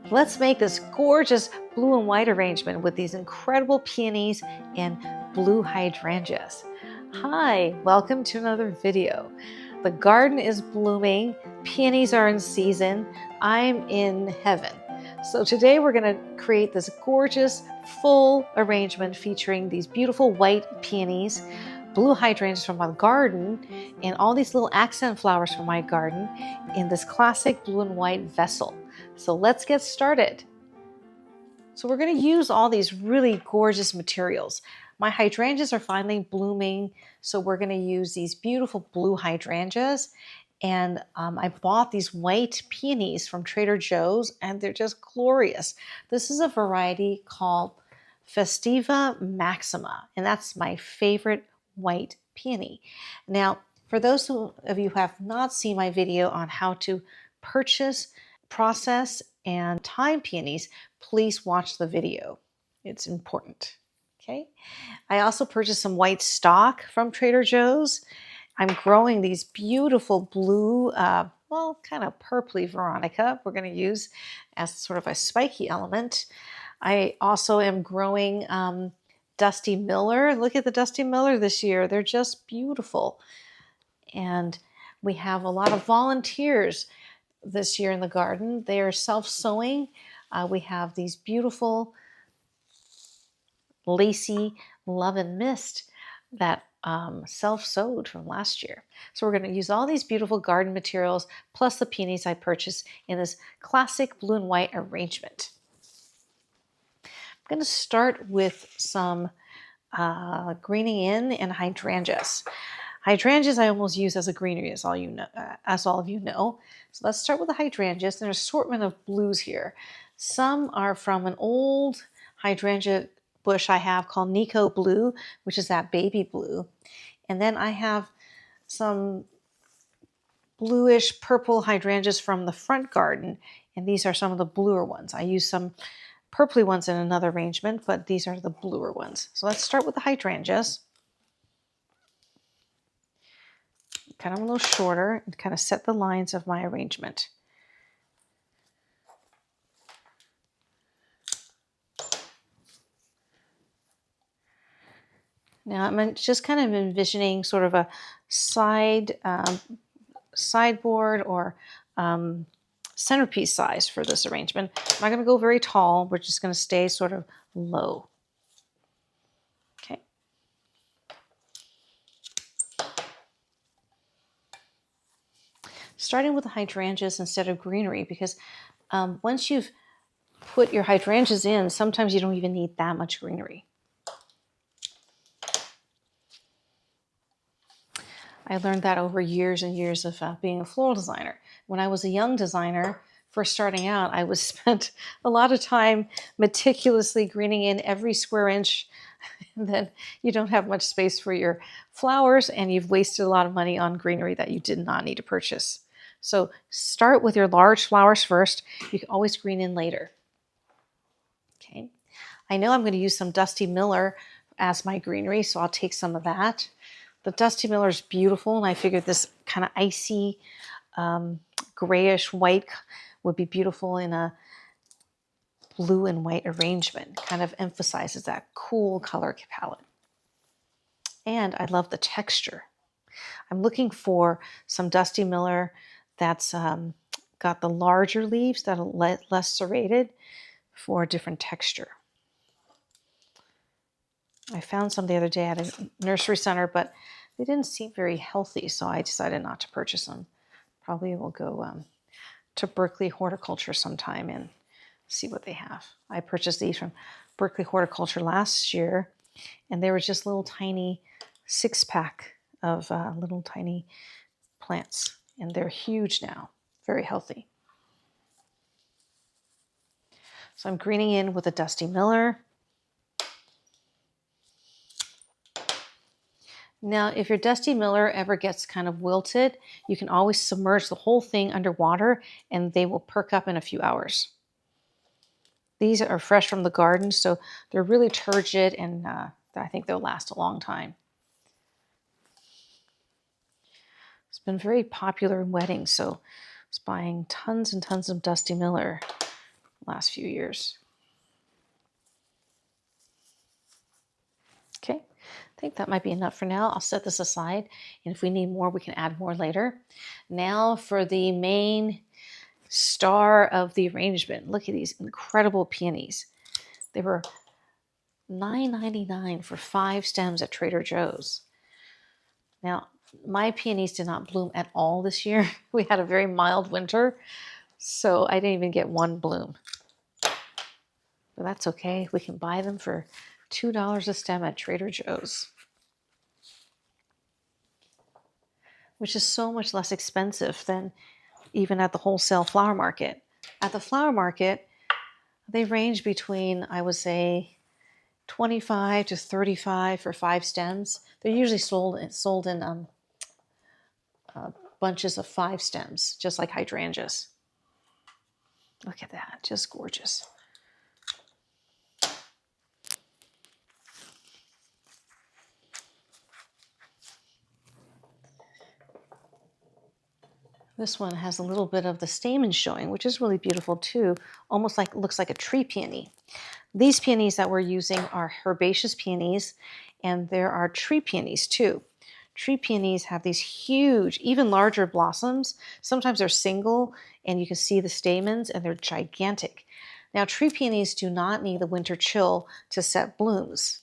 Let's make this gorgeous blue and white arrangement with these incredible peonies and blue hydrangeas. Hi, welcome to another video. The garden is blooming, peonies are in season, I'm in heaven. So today we're going to create this gorgeous full arrangement featuring these beautiful white peonies, blue hydrangeas from my garden, and all these little accent flowers from my garden in this classic blue and white vessel. So let's get started. So we're going to use all these really gorgeous materials. My hydrangeas are finally blooming, so we're going to use these beautiful blue hydrangeas. And I bought these white peonies from Trader Joe's, and they're just glorious. This is a variety called Festiva Maxima, and that's my favorite white peony. Now, for those of you who have not seen my video on how to purchase, process, and time peonies, please watch the video. It's important. Okay. I also purchased some white stock from Trader Joe's. I'm growing these beautiful blue, well, kind of purpley Veronica we're going to use as sort of a spiky element. I also am growing Dusty Miller. Look at the Dusty Miller this year. They're just beautiful. And we have a lot of volunteers this year in the garden. They are self-sowing. We have these beautiful lacy Love and Mist that self-sowed from last year. So we're going to use all these beautiful garden materials plus the peonies I purchased in this classic blue and white arrangement. I'm going to start with some greening in and hydrangeas. Hydrangeas I almost use as a greenery, as all of you know. So let's start with the hydrangeas. There's an assortment of blues here. Some are from an old hydrangea bush I have called Nico Blue, which is that baby blue. And then I have some bluish purple hydrangeas from the front garden, and these are some of the bluer ones. I use some purpley ones in another arrangement, but these are the bluer ones. So let's start with the hydrangeas. Kind of a little shorter and kind of set the lines of my arrangement. Now I'm just kind of envisioning sort of a sideboard or centerpiece size for this arrangement. I'm not going to go very tall. We're just going to stay sort of low. Okay. Starting with the hydrangeas instead of greenery, because once you've put your hydrangeas in, sometimes you don't even need that much greenery. I learned that over years and years of being a floral designer. When I was a young designer, first starting out, I was spent a lot of time meticulously greening in every square inch. And then you don't have much space for your flowers, and you've wasted a lot of money on greenery that you did not need to purchase. So start with your large flowers first. You can always green in later. Okay. I know I'm going to use some Dusty Miller as my greenery, so I'll take some of that. The Dusty Miller is beautiful, and I figured this kind of icy, grayish white would be beautiful in a blue and white arrangement. Kind of emphasizes that cool color palette. And I love the texture. I'm looking for some Dusty Miller that's got the larger leaves that are less serrated for a different texture. I found some the other day at a nursery center, but they didn't seem very healthy, so I decided not to purchase them. Probably will go to Berkeley Horticulture sometime and see what they have. I purchased these from Berkeley Horticulture last year, and they were just little tiny 6-pack of little tiny plants, and they're huge now, very healthy. So I'm greening in with a Dusty Miller. Now, if your Dusty Miller ever gets kind of wilted, you can always submerge the whole thing underwater and they will perk up in a few hours. These are fresh from the garden, so they're really turgid, and I think they'll last a long time. It's been very popular in weddings, so I was buying tons and tons of Dusty Miller last few years. Okay, I think that might be enough for now. I'll set this aside, and if we need more, we can add more later. Now for the main star of the arrangement. Look at these incredible peonies. They were $9.99 for 5 stems at Trader Joe's. Now, my peonies did not bloom at all this year. We had a very mild winter, so I didn't even get one bloom. But that's okay. We can buy them for $2 a stem at Trader Joe's, which is so much less expensive than even at the wholesale flower market. At the flower market, they range between, I would say, 25 to 35 for 5 stems. They're usually sold in bunches of 5 stems, just like hydrangeas. Look at that, just gorgeous. This one has a little bit of the stamen showing, which is really beautiful too. Almost like, looks like a tree peony. These peonies that we're using are herbaceous peonies, and there are tree peonies too. Tree peonies have these huge, even larger blossoms. Sometimes they're single, and you can see the stamens, and they're gigantic. Now, tree peonies do not need the winter chill to set blooms,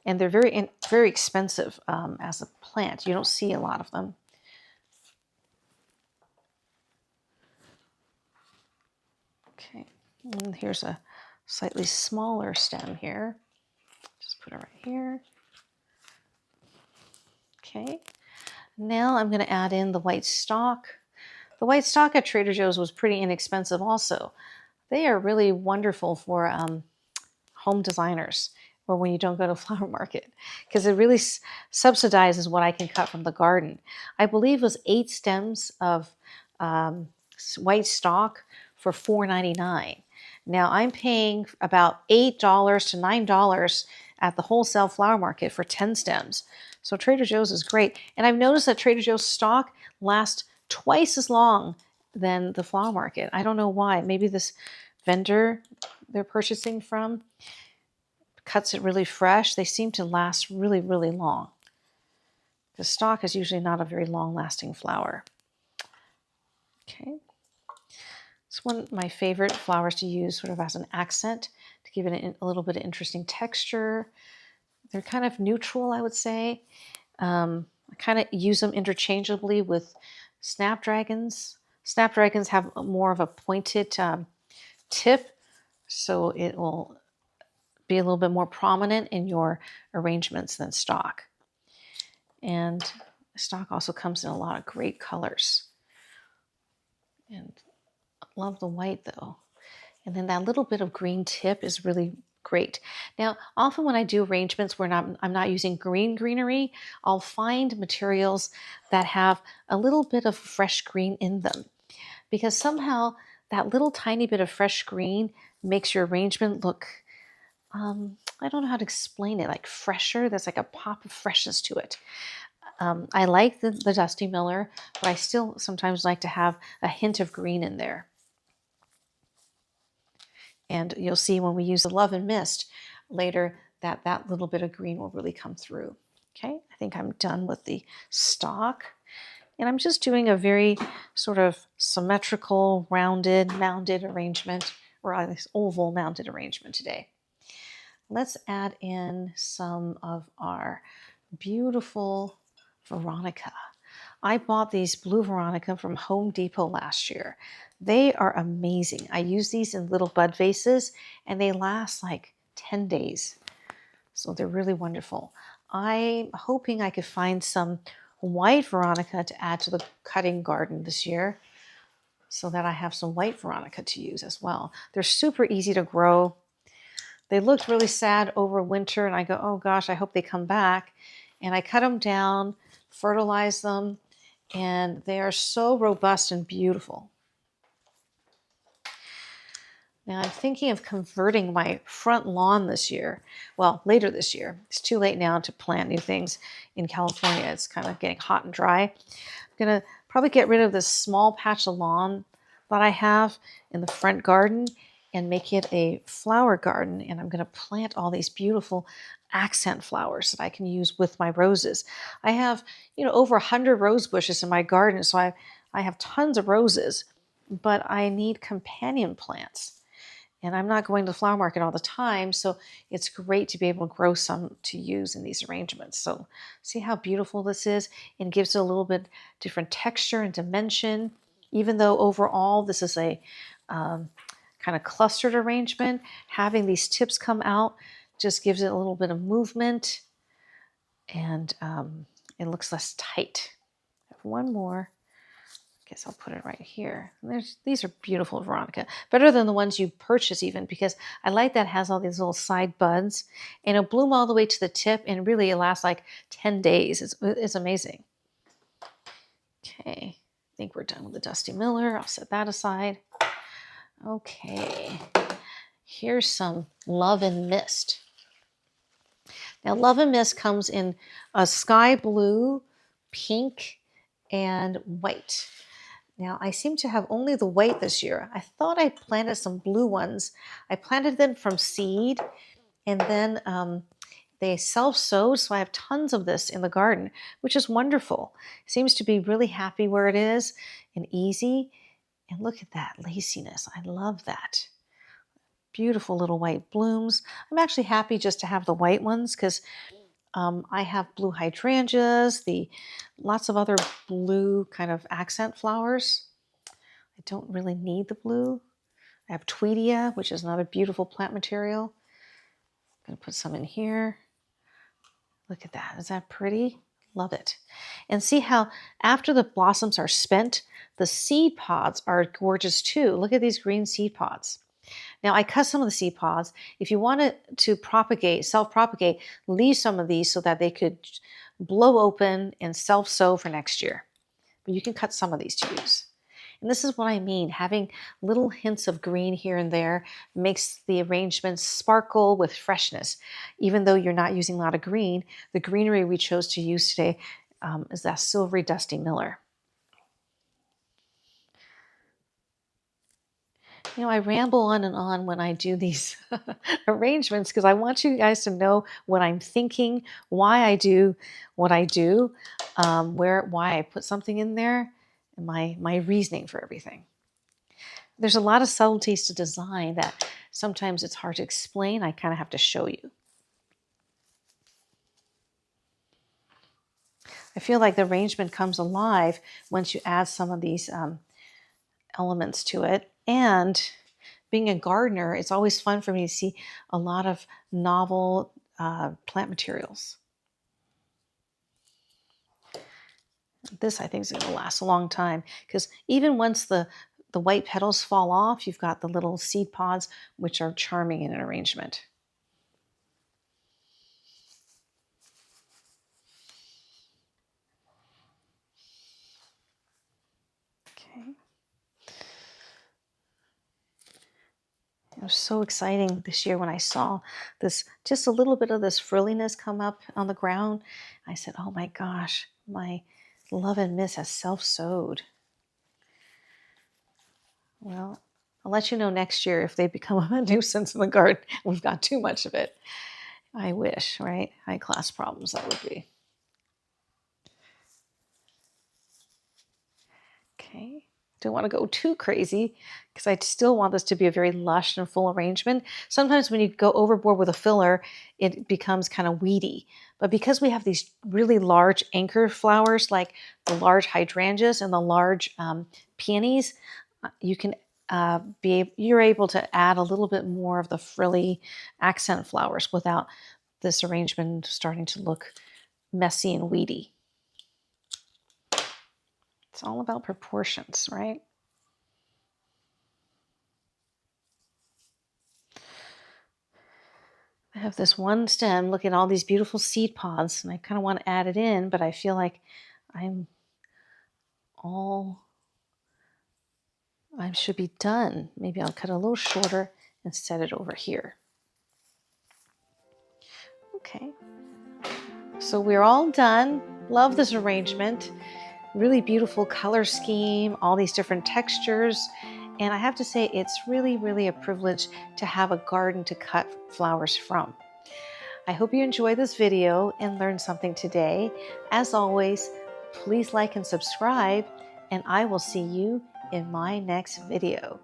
and they're very expensive as a plant. You don't see a lot of them. Okay, and here's a slightly smaller stem here. Just put it right here. Okay, now I'm going to add in the white stock. The white stock at Trader Joe's was pretty inexpensive also. They are really wonderful for home designers, or when you don't go to flower market, because it really subsidizes what I can cut from the garden. I believe it was 8 stems of white stock for $4.99. Now I'm paying about $8 to $9 at the wholesale flower market for 10 stems. So Trader Joe's is great. And I've noticed that Trader Joe's stock lasts twice as long than the flower market. I don't know why. Maybe this vendor they're purchasing from cuts it really fresh. They seem to last really, really long. The stock is usually not a very long-lasting flower. Okay. It's one of my favorite flowers to use sort of as an accent to give it a little bit of interesting texture. They're kind of neutral, I would say. I kind of use them interchangeably with snapdragons. Snapdragons have more of a pointed tip, so it will be a little bit more prominent in your arrangements than stock. And stock also comes in a lot of great colors. And I love the white though. And then that little bit of green tip is really great. Now, often when I do arrangements where I'm not using greenery, I'll find materials that have a little bit of fresh green in them, because somehow that little tiny bit of fresh green makes your arrangement look, I don't know how to explain it, like fresher. There's like a pop of freshness to it. I like the Dusty Miller, but I still sometimes like to have a hint of green in there. And you'll see when we use the Love and Mist later that that little bit of green will really come through. Okay, I think I'm done with the stock. And I'm just doing a very sort of symmetrical, rounded, mounded arrangement, or at least oval mounded arrangement today. Let's add in some of our beautiful Veronica. I bought these blue Veronica from Home Depot last year. They are amazing. I use these in little bud vases and they last like 10 days. So they're really wonderful. I'm hoping I could find some white Veronica to add to the cutting garden this year so that I have some white Veronica to use as well. They're super easy to grow. They looked really sad over winter and I go, oh gosh, I hope they come back. And I cut them down, fertilize them, and they are so robust and beautiful. Now I'm thinking of converting my front lawn this year. Well, later this year. It's too late now to plant new things in California. It's kind of getting hot and dry. I'm going to probably get rid of this small patch of lawn that I have in the front garden and make it a flower garden. And I'm going to plant all these beautiful accent flowers that I can use with my roses. I have, over 100 rose bushes in my garden, so I have tons of roses, but I need companion plants. And I'm not going to the flower market all the time, so it's great to be able to grow some to use in these arrangements. So see how beautiful this is? And gives it a little bit different texture and dimension. Even though overall this is a kind of clustered arrangement, having these tips come out just gives it a little bit of movement, and it looks less tight. I have one more. Guess I'll put it right here. And these are beautiful, Veronica. Better than the ones you purchase even, because I like that it has all these little side buds and it'll bloom all the way to the tip, and really it lasts like 10 days. It's amazing. Okay, I think we're done with the Dusty Miller. I'll set that aside. Okay, here's some Love and Mist. Now, Love and Mist comes in a sky blue, pink, and white. Now, I seem to have only the white this year. I thought I planted some blue ones. I planted them from seed, and then they self-sowed, so I have tons of this in the garden, which is wonderful. Seems to be really happy where it is and easy. And look at that laciness. I love that. Beautiful little white blooms. I'm actually happy just to have the white ones because I have blue hydrangeas, lots of other blue kind of accent flowers. I don't really need the blue. I have Tweedia, which is another beautiful plant material. I'm going to put some in here. Look at that. Is that pretty? Love it. And see how after the blossoms are spent, the seed pods are gorgeous too. Look at these green seed pods. Now, I cut some of the seed pods. If you wanted to propagate, self-propagate, leave some of these so that they could blow open and self-sow for next year. But you can cut some of these to use. And this is what I mean. Having little hints of green here and there makes the arrangement sparkle with freshness. Even though you're not using a lot of green, the greenery we chose to use today is that silvery Dusty Miller. I ramble on and on when I do these arrangements because I want you guys to know what I'm thinking, why I do what I do, why I put something in there, and my reasoning for everything. There's a lot of subtleties to design that sometimes it's hard to explain. I kind of have to show you. I feel like the arrangement comes alive once you add some of these elements to it. And being a gardener, it's always fun for me to see a lot of novel plant materials. This, I think, is going to last a long time because even once the white petals fall off, you've got the little seed pods, which are charming in an arrangement. Okay. It was so exciting this year when I saw this, just a little bit of this frilliness come up on the ground. I said, oh my gosh, my Love and Mist has self-sowed. Well, I'll let you know next year if they become a nuisance in the garden. We've got too much of it. I wish, right? High class problems that would be. Okay. Don't want to go too crazy because I still want this to be a very lush and full arrangement. Sometimes when you go overboard with a filler, it becomes kind of weedy. But because we have these really large anchor flowers like the large hydrangeas and the large peonies, you can you're able to add a little bit more of the frilly accent flowers without this arrangement starting to look messy and weedy. It's all about proportions, right? I have this one stem, look at all these beautiful seed pods, and I kind of want to add it in, but I feel like I should be done. Maybe I'll cut a little shorter and set it over here. Okay. So we're all done. Love this arrangement. Really beautiful color scheme, all these different textures. And I have to say, it's really a privilege to have a garden to cut flowers from. I hope you enjoy this video and learned something today. As always, please like and subscribe, and I will see you in my next video.